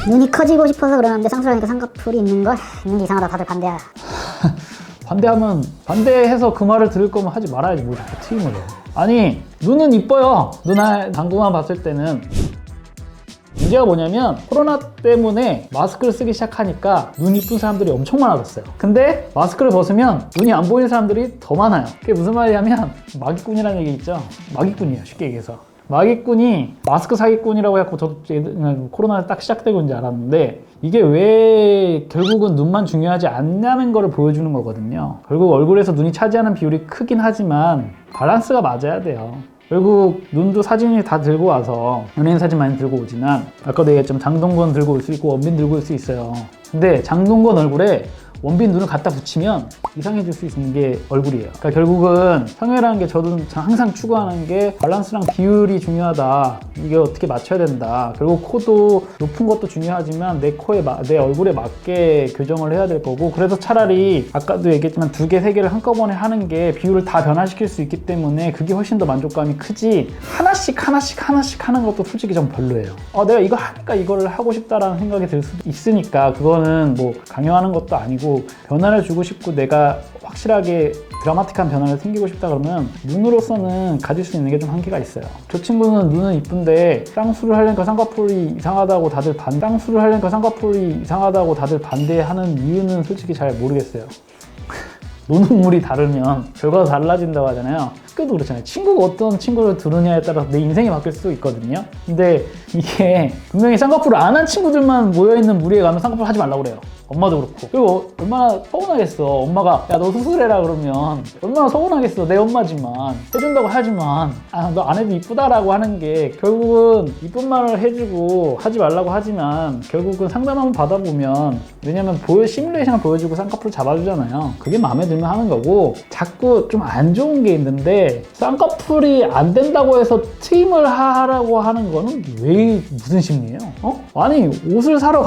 눈이 커지고 싶어서 그러는데 쌍수라니까 쌍꺼풀이 있는 게 이상하다 다들 반대야. 반대하면 반대해서 그 말을 들을 거면 하지 말아야지 뭘 자꾸 트임을 해. 아니 눈은 이뻐요. 눈알 당구만 봤을 때는. 문제가 뭐냐면 코로나 때문에 마스크를 쓰기 시작하니까 눈 이쁜 사람들이 엄청 많아졌어요. 근데 마스크를 벗으면 눈이 안 보이는 사람들이 더 많아요. 그게 무슨 말이냐면 마기꾼이라는 얘기 있죠. 마기꾼이에요, 쉽게 얘기해서. 마기꾼이 마스크 사기꾼이라고 해갖고 저도 코로나가 딱 시작되고 있는 줄 알았는데, 이게 왜 결국은 눈만 중요하지 않냐는 거를 보여주는 거거든요. 결국 얼굴에서 눈이 차지하는 비율이 크긴 하지만 밸런스가 맞아야 돼요. 결국 눈도 사진이 다 들고 와서 연예인 사진 많이 들고 오지만, 아까도 얘기했지만 장동건 들고 올 수 있고 원빈 들고 올 수 있어요. 근데 장동건 얼굴에 원빈 눈을 갖다 붙이면 이상해질 수 있는 게 얼굴이에요. 그러니까 결국은 성형이라는 게 저도 항상 추구하는 게 밸런스랑 비율이 중요하다. 이게 어떻게 맞춰야 된다. 결국 코도 높은 것도 중요하지만 내 코에 내 얼굴에 맞게 교정을 해야 될 거고, 그래서 차라리 아까도 얘기했지만 2개, 3개를 한꺼번에 하는 게 비율을 다 변화시킬 수 있기 때문에 그게 훨씬 더 만족감이 크지, 하나씩 하는 것도 솔직히 좀 별로예요. 내가 이거 하니까 이거를 하고 싶다라는 생각이 들 수도 있으니까 그거는 뭐 강요하는 것도 아니고, 변화를 주고 싶고 내가 확실하게 드라마틱한 변화를 생기고 싶다 그러면 눈으로서는 가질 수 있는 게 좀 한계가 있어요. 저 친구는 눈은 이쁜데 쌍수를 하려니까 쌍꺼풀이 이상하다고 다들 반대하는 이유는 솔직히 잘 모르겠어요. 노는물이 다르면 결과가 달라진다고 하잖아요. 학교도 그렇잖아요. 친구가 어떤 친구를 들으냐에 따라서 내 인생이 바뀔 수도 있거든요. 근데 이게 분명히 쌍꺼풀을 안 한 친구들만 모여있는 무리에 가면 쌍꺼풀 하지 말라고 그래요. 엄마도 그렇고. 그리고 얼마나 서운하겠어. 엄마가 야 너 수술해라 그러면 얼마나 서운하겠어. 내 엄마지만 해준다고 하지만 너 안 해도 이쁘다라고 하는 게 결국은 이쁜 말을 해주고 하지 말라고 하지만 결국은 상담 한번 받아보면, 왜냐면 시뮬레이션을 보여주고 쌍꺼풀 잡아주잖아요. 그게 마음에 들면 하는 거고, 자꾸 좀 안 좋은 게 있는데 쌍꺼풀이 안 된다고 해서 트임을 하라고 하는 거는 왜 무슨 심리예요? 아니 옷을 사러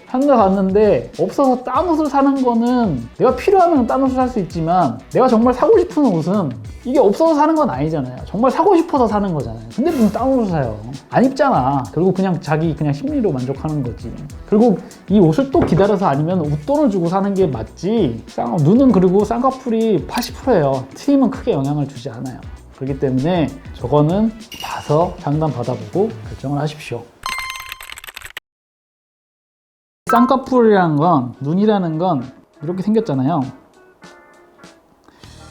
갔는데 없어서 딴 옷을 사는 거는 내가 필요하면 딴 옷을 살 수 있지만 내가 정말 사고 싶은 옷은 이게 없어서 사는 건 아니잖아요. 정말 사고 싶어서 사는 거잖아요. 근데 무슨 딴 옷을 사요? 안 입잖아. 결국 그냥 자기 심리로 만족하는 거지. 결국 이 옷을 또 기다려서 아니면 웃돈을 주고 사는 게 맞지. 눈은 그리고 쌍꺼풀이 80%예요. 트임은 크게 영향을 주지 않아요. 그렇기 때문에 저거는 봐서 상담 받아보고 결정을 하십시오. 쌍꺼풀이라는 건, 눈이라는 건 이렇게 생겼잖아요.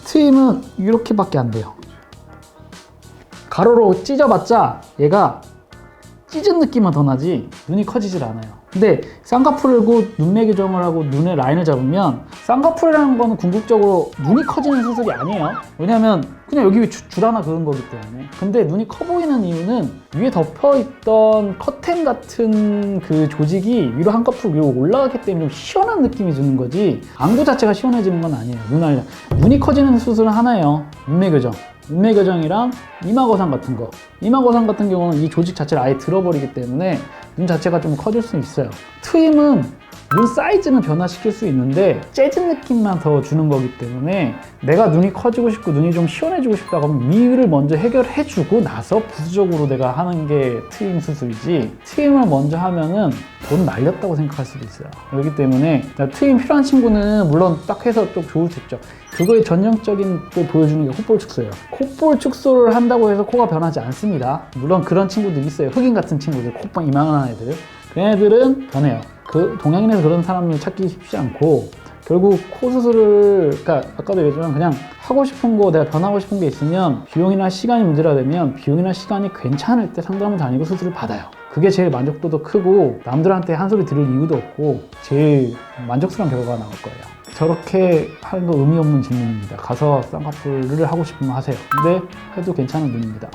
트임은 이렇게밖에 안 돼요. 가로로 찢어봤자 얘가 찢은 느낌만 더 나지 눈이 커지질 않아요. 근데 쌍꺼풀고 눈매 교정을 하고 눈의 라인을 잡으면, 쌍꺼풀이라는 거는 궁극적으로 눈이 커지는 수술이 아니에요. 왜냐면 그냥 여기 줄 하나 그은 거기 때문에. 근데 눈이 커 보이는 이유는 위에 덮여있던 커튼 같은 그 조직이 위로 한꺼풀 위로 올라가기 때문에 좀 시원한 느낌이 드는 거지, 안구 자체가 시원해지는 건 아니에요. 눈이 커지는 수술은 하나예요. 눈매 교정. 눈매 교정이랑 이마 거상 같은 거. 이마 거상 같은 경우는 이 조직 자체를 아예 들어버리기 때문에 눈 자체가 좀 커질 수 있어요. 트임은 눈 사이즈는 변화시킬 수 있는데 재진 느낌만 더 주는 거기 때문에, 내가 눈이 커지고 싶고 눈이 좀 시원해지고 싶다고 하면 위를 먼저 해결해주고 나서 부수적으로 내가 하는 게 트임 수술이지, 트임을 먼저 하면은 돈 날렸다고 생각할 수도 있어요. 그렇기 때문에 트임 필요한 친구는 물론 딱 해서 또 좋을 수 있죠. 그거의 전형적인 걸 보여주는 게 콧볼 축소예요. 콧볼 축소를 한다고 해서 코가 변하지 않습니다. 물론 그런 친구들 있어요. 흑인 같은 친구들, 콧방 이만한 애들. 걔네들은 변해요. 동양인에서 그런 사람을 찾기 쉽지 않고, 결국 코 수술을, 그러니까 아까도 얘기했지만 그냥 하고 싶은 거, 내가 변하고 싶은 게 있으면 비용이나 시간이 문제라 되면 비용이나 시간이 괜찮을 때 상담을 다니고 수술을 받아요. 그게 제일 만족도도 크고 남들한테 한 소리 들을 이유도 없고 제일 만족스러운 결과가 나올 거예요. 저렇게 하는 거 의미 없는 질문입니다. 가서 쌍꺼풀을 하고 싶으면 하세요. 근데 해도 괜찮은 눈입니다.